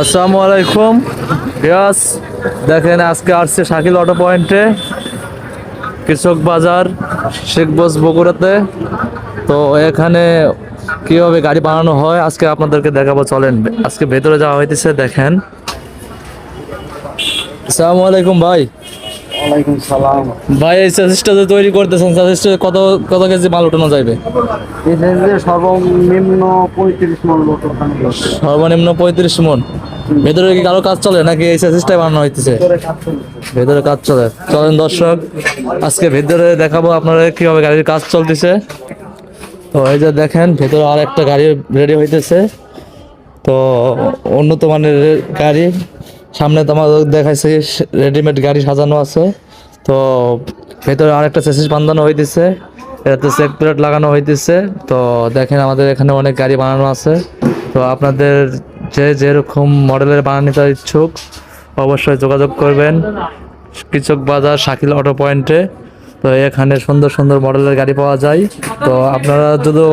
আসসালামু আলাইকুম ইয়াস, দেখেন আজকে আসছে শাকিল অটো পয়েন্টে, কৃষক বাজার, শেখবস বগুড়াতে। তো এখানে কিভাবে গাড়ি বানানো হয় আজকে আপনাদেরকে দেখাবো, চলেন আজকে ভেতরে যাওয়া হইতেছে। দেখেন, আসসালামু আলাইকুম ভাই। ওয়ালাইকুম সালাম। ভাই এই সাজেস্টটা যে তৈরি করতেছেন, সাজেস্টে কত কত কেজি মাল উঠানো যাবে? এটা যে সর্বনিম্ন 35 মন লোড ওঠানো যাবে। সর্বনিম্ন 35 মন। ভেতরে কি কারো কাজ চলে নাকি এই সাজেস্টটাই বানানো হইতেছে? করে কাজ চলছে। ভেতরে কাজ চলে। চলেন দর্শক, আজকে ভেতরে দেখাবো আপনারা কিভাবে গাড়ির কাজ চলতেছে। তো এই যে দেখেন, ভেতরে আর একটা গাড়ি রেডি হইতেছে। তো উন্নত মানের গাড়ি, সামনে তো আমাদের দেখাইছে রেডিমেড গাড়ি সাজানো আছে। তো ভেতরে আর একটা চেসিস বাঁধানো হইতেছে, এটাতে চেক প্লেট লাগানো হইতেছে। তো দেখেন আমাদের এখানে অনেক গাড়ি বানানো আছে। তো আপনাদের যে যেরকম মডেলের বানানিতে ইচ্ছুক অবশ্যই যোগাযোগ করবেন কৃষক বাজার শাকিল অটো পয়েন্টে। তো এখানে সুন্দর সুন্দর মডেলের গাড়ি পাওয়া যায়। তো আপনারা যদি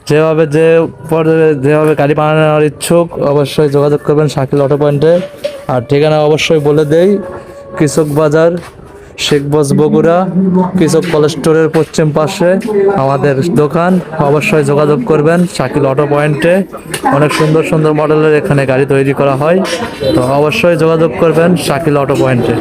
যেভাবে গাড়ি বানানোর ইচ্ছুক অবশ্যই যোগাযোগ করবেন শাকিল অটো পয়েন্টে। আর ঠিকানা অবশ্যই বলে দেই, কৃষক বাজার, শেখবস বগুড়া, কৃষক কলেজ স্টোরের পশ্চিম পাশে আমাদের দোকান। অবশ্যই যোগাযোগ করবেন শাকিল অটো পয়েন্টে। অনেক সুন্দর সুন্দর মডেলের এখানে গাড়ি তৈরি করা হয়। তো অবশ্যই যোগাযোগ করবেন শাকিল অটো পয়েন্টে।